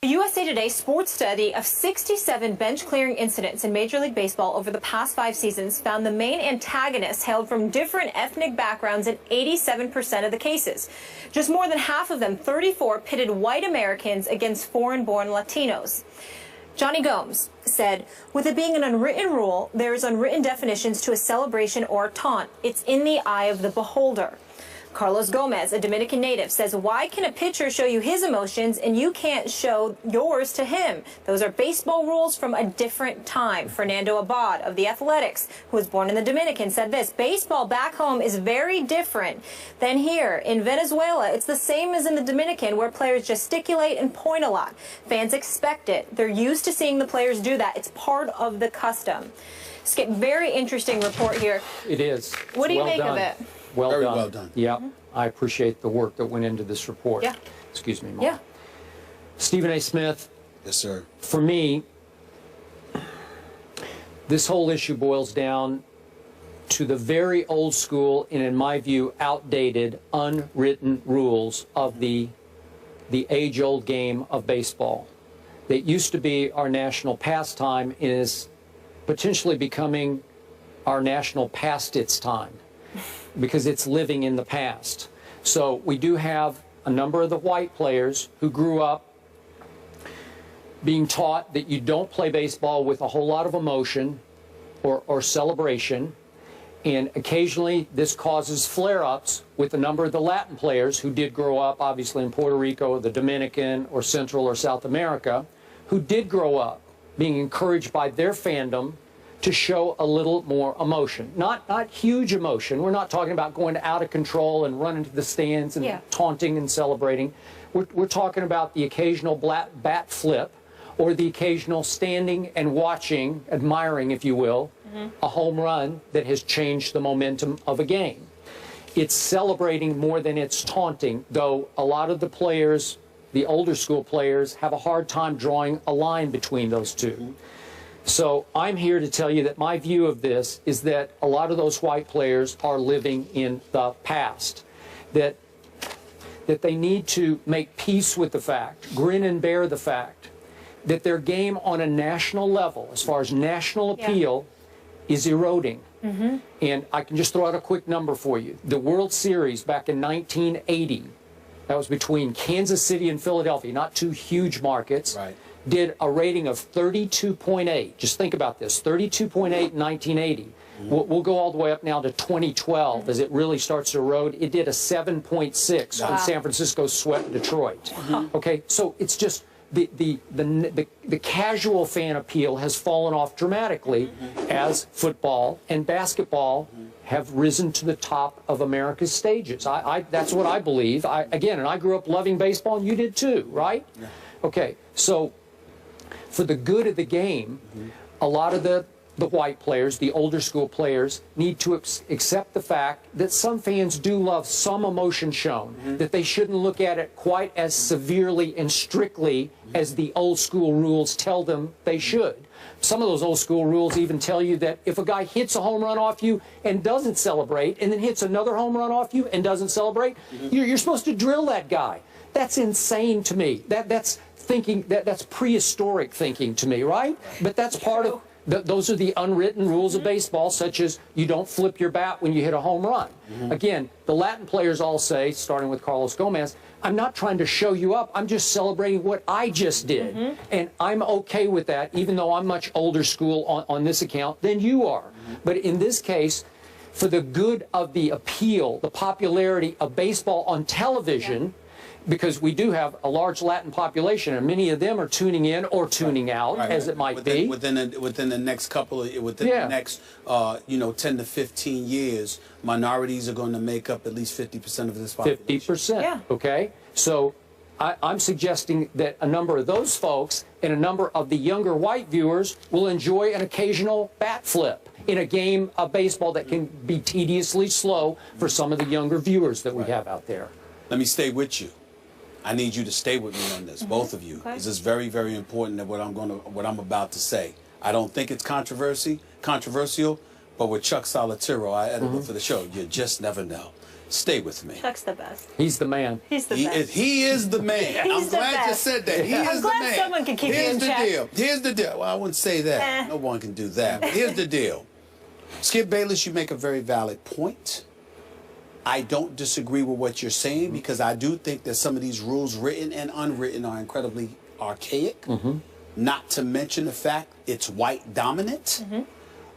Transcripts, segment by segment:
A USA Today sports study of 67 bench-clearing incidents in Major League Baseball over the past 5 seasons found the main antagonists hailed from different ethnic backgrounds in 87% of the cases. Just more than half of them, 34, pitted white Americans against foreign-born Latinos. Johnny Gomes said, with it being an unwritten rule, there is unwritten definitions to a celebration or a taunt. It's in the eye of the beholder. Carlos Gomez, a Dominican native, says, why can a pitcher show you his emotions and you can't show yours to him? Those are baseball rules from a different time. Fernando Abad of the Athletics, who was born in the Dominican, said this, baseball back home is very different than here. In Venezuela, it's the same as in the Dominican, where players gesticulate and point a lot. Fans expect it. They're used to seeing the players do that. It's part of the custom. Skip, very interesting report here. It is. What do you make of it? Very well done. Yeah, I appreciate the work that went into this report. Yeah. Excuse me, Mark. Yeah. Stephen A. Smith. Yes, sir. For me, this whole issue boils down to the very old school and, in my view, outdated, unwritten rules of the age-old game of baseball that used to be our national pastime and is potentially becoming our national past its time, because it's living in the past. So we do have a number of the white players who grew up being taught that you don't play baseball with a whole lot of emotion or celebration, and occasionally this causes flare-ups with a number of the Latin players who did grow up, obviously in Puerto Rico, the Dominican, or Central or South America, who did grow up being encouraged by their fandom to show a little more emotion. Not huge emotion. We're not talking about going out of control and running to the stands and taunting and celebrating. We're talking about the occasional bat flip or the occasional standing and watching, admiring, if you will, a home run that has changed the momentum of a game. It's celebrating more than it's taunting, though a lot of the players, the older school players, have a hard time drawing a line between those two. So I'm here to tell you that my view of this is that a lot of those white players are living in the past, that they need to make peace with the fact, grin and bear the fact, that their game on a national level, as far as national appeal, is eroding. And I can just throw out a quick number for you. The World Series back in 1980, that was between Kansas City and Philadelphia, not two huge markets. Right. Did a rating of 32.8. Just think about this, 32.8 in 1980. We'll go all the way up now to 2012 as it really starts to erode. It did a 7.6 when San Francisco swept Detroit. Okay, so it's just the casual fan appeal has fallen off dramatically as football and basketball have risen to the top of America's stages. That's what I believe. Again, and I grew up loving baseball, and you did too, right? Yeah. Okay, so for the good of the game, a lot of the white players, the older school players, need to accept the fact that some fans do love some emotion shown, that they shouldn't look at it quite as severely and strictly as the old school rules tell them they should. Some of those old school rules even tell you that if a guy hits a home run off you and doesn't celebrate, and then hits another home run off you and doesn't celebrate, you're supposed to drill that guy. That's insane to me. That's thinking, that's prehistoric thinking to me, right? But that's part of, those are the unwritten rules of baseball, such as you don't flip your bat when you hit a home run. Again, the Latin players all say, starting with Carlos Gomez, I'm not trying to show you up, I'm just celebrating what I just did. And I'm okay with that, even though I'm much older school on this account than you are. But in this case, for the good of the appeal, the popularity of baseball on television, because we do have a large Latin population, and many of them are tuning in or tuning out, as it might be. Within the next couple of, the next, 10 to 15 years, minorities are going to make up at least 50% of this population. 50%. Okay. So I'm suggesting that a number of those folks and a number of the younger white viewers will enjoy an occasional bat flip in a game of baseball that can be tediously slow for some of the younger viewers that we have out there. Let me stay with you. I need you to stay with me on this, both of you. This is very, very important that what I'm about to say. I don't think it's controversial, but with Chuck Solitero, I edited for the show, you just never know. Stay with me. Chuck's the best. He's the man. He's the best. He is the man. I'm glad you said that. He is the man. I'm glad someone can keep you in check. Here's the deal. Well, I wouldn't say that. No one can do that. But here's the deal. Skip Bayless, you make a very valid point. I don't disagree with what you're saying because I do think that some of these rules, written and unwritten, are incredibly archaic. Not to mention the fact it's white dominant.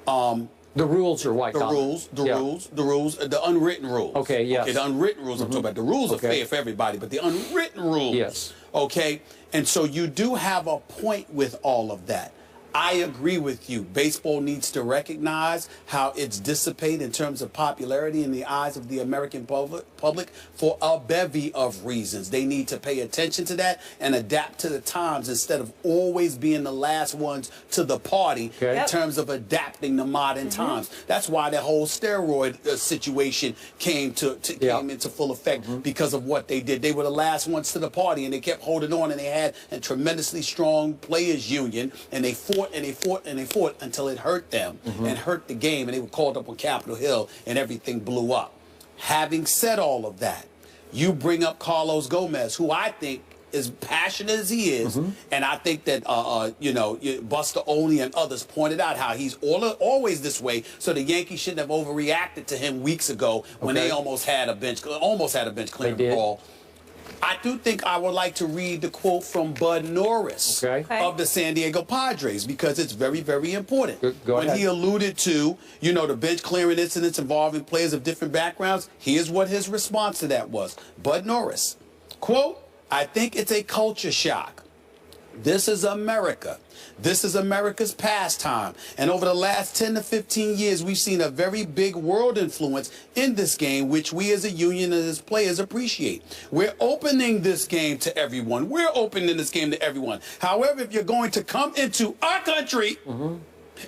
The rules are white dominant. The rules, the unwritten rules. Okay, yes. Okay, the unwritten rules I'm talking about. The rules are fair for everybody, but the unwritten rules. Yes. Okay, and so you do have a point with all of that. I agree with you. Baseball needs to recognize how it's dissipated in terms of popularity in the eyes of the American public for a bevy of reasons. They need to pay attention to that and adapt to the times instead of always being the last ones to the party in terms of adapting to modern times. That's why that whole steroid situation came into full effect because of what they did. They were the last ones to the party and they kept holding on, and they had a tremendously strong players union, and they fought and they fought and they fought until it hurt them and hurt the game, and they were called up on Capitol Hill and everything blew up. Having said all of that, you bring up Carlos Gomez, who I think as passionate as he is, and I think that you know, Buster Olney and others pointed out how he's always this way. So the Yankees shouldn't have overreacted to him weeks ago when they almost had a bench clearing brawl. I do think I would like to read the quote from Bud Norris of the San Diego Padres because it's very, very important. Go ahead. When he alluded to, you know, the bench clearing incidents involving players of different backgrounds, here's what his response to that was. Bud Norris, quote, "I think it's a culture shock. This is America. This is America's pastime. And over the last 10 to 15 years, we've seen a very big world influence in this game, which we as a union and as players appreciate. We're opening this game to everyone. We're opening this game to everyone. However, if you're going to come into our country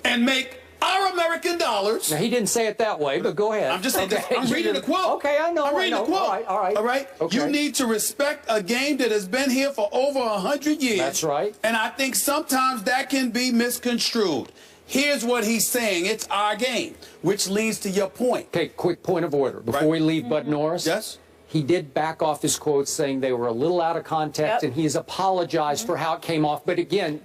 and make our American dollars." Now, he didn't say it that way, but go ahead. I'm just I'm reading the quote. Okay, I know. I'm reading the quote. All right. All right. Okay. You need to respect a game that has been here for over 100 years. That's right. And I think sometimes that can be misconstrued. Here's what he's saying. It's our game, which leads to your point. Okay, quick point of order. Before we leave Bud Norris. Yes. He did back off his quotes saying they were a little out of context, and he has apologized for how it came off. But again,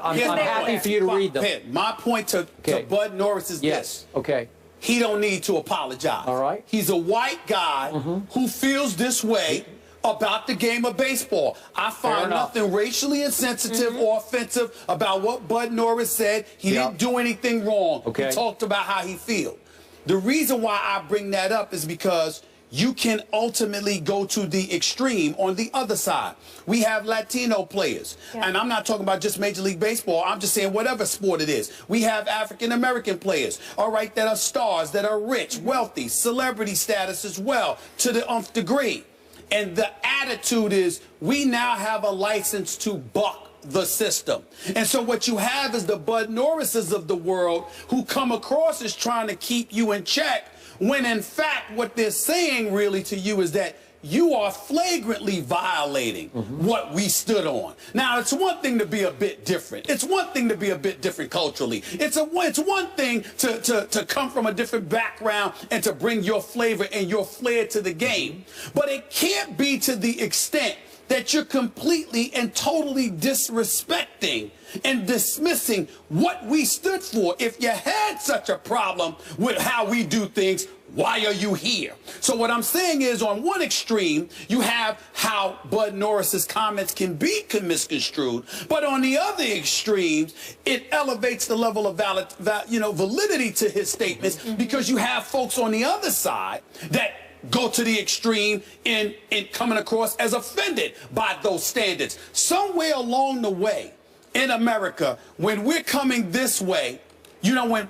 I'm happy for you to read them. My point to Bud Norris is this. Okay. He don't need to apologize. All right. He's a white guy who feels this way about the game of baseball. I find nothing racially insensitive or offensive about what Bud Norris said. He didn't do anything wrong. Okay. He talked about how he feels. The reason why I bring that up is because you can ultimately go to the extreme on the other side. We have Latino players, and I'm not talking about just Major League Baseball. I'm just saying whatever sport it is. We have African-American players, all right, that are stars, that are rich, wealthy, celebrity status as well, to the nth degree. And the attitude is we now have a license to buck the system. And so what you have is the Bud Norrises of the world who come across as trying to keep you in check, when in fact what they're saying really to you is that you are flagrantly violating what we stood on. Now, it's one thing to be a bit different. It's one thing to be a bit different culturally. It's one thing to come from a different background and to bring your flavor and your flair to the game. But it can't be to the extent that you're completely and totally disrespecting and dismissing what we stood for. If you had such a problem with how we do things, why are you here? So what I'm saying is, on one extreme, you have how Bud Norris's comments can be misconstrued, but on the other extremes, it elevates the level of validity to his statements, because you have folks on the other side that go to the extreme in coming across as offended by those standards. Somewhere along the way in America, when we're coming this way, you know, when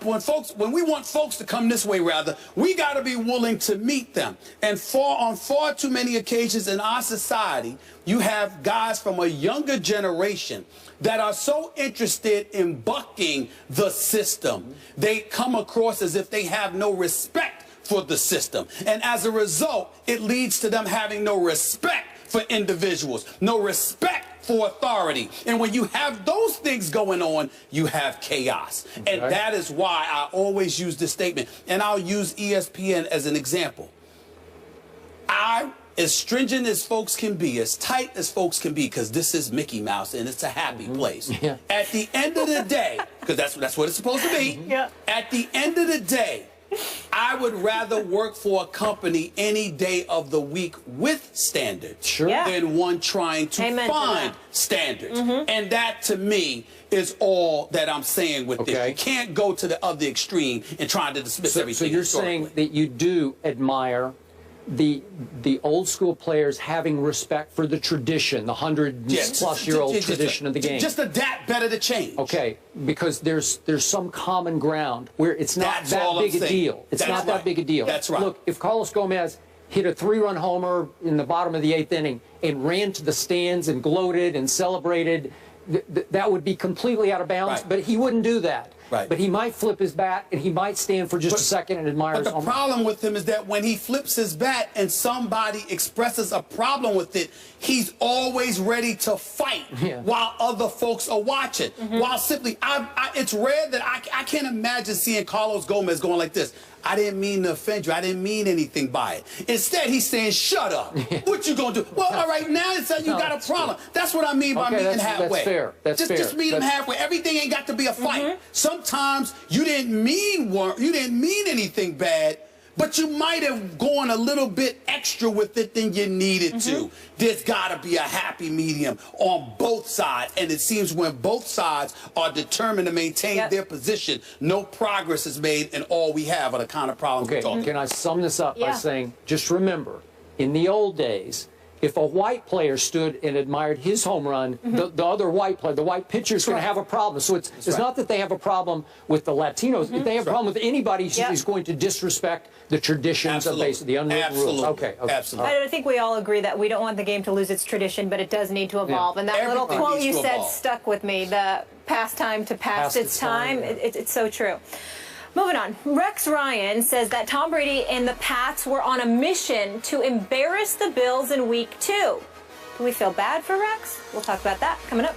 we want folks to come this way, rather, we got to be willing to meet them. And on far too many occasions in our society, you have guys from a younger generation that are so interested in bucking the system, they come across as if they have no respect for the system. And as a result, it leads to them having no respect for individuals, no respect for authority. And when you have those things going on, you have chaos. And that is why I always use this statement. And I'll use ESPN as an example. as stringent as folks can be, as tight as folks can be, because this is Mickey Mouse and it's a happy place. Yeah. At the end of the day, because that's what it's supposed to be. Yeah. At the end of the day, I would rather work for a company any day of the week with standards Sure. Yeah. than one trying to Amen to find that. standards. And that, to me, is all that I'm saying with this. Okay. You can't go to the other extreme and try to dismiss everything. So you're saying historically. that you do admire the old school players having respect for the tradition, the 100-plus-year-old tradition of the game. Just adapt better to change. Okay, because there's some common ground where it's not That's all that I'm big a saying. deal. It's That's not that right. big a deal. That's right. Look, if Carlos Gomez hit a 3-run homer in the bottom of the 8th inning and ran to the stands and gloated and celebrated, that would be completely out of bounds, Right. but he wouldn't do that. Right. But he might flip his bat and he might stand for just a second and admire But his the home. problem with him is that when he flips his bat and somebody expresses a problem with it, he's always ready to fight while other folks are watching. While simply, it's rare that I can't imagine seeing Carlos Gomez going like this. I didn't mean to offend you. I didn't mean anything by it. Instead, he's saying, shut up. What you going to do? Well, all right, now it's like you got a problem. That's what I mean by meeting halfway. That's fair. That's fair. Just meet him halfway. Everything ain't got to be a fight. Sometimes you didn't mean anything bad, but you might have gone a little bit extra with it than you needed to. There's got to be a happy medium on both sides, and it seems when both sides are determined to maintain their position, no progress is made, and all we have are the kind of problems we're talking about. Can I sum this up by saying, just remember, in the old days, if a white player stood and admired his home run, the other white player, the white pitcher is going to have a problem. So it's not that they have a problem with the Latinos. If they have a problem with anybody, he's going to disrespect the traditions of the unwritten rules. Okay. Absolutely. I think we all agree that we don't want the game to lose its tradition, but it does need to evolve. And that little quote you said stuck with me, the pastime to past its time. It's so true. Moving on, Rex Ryan says that Tom Brady and the Pats were on a mission to embarrass the Bills in Week 2. Do we feel bad for Rex? We'll talk about that coming up.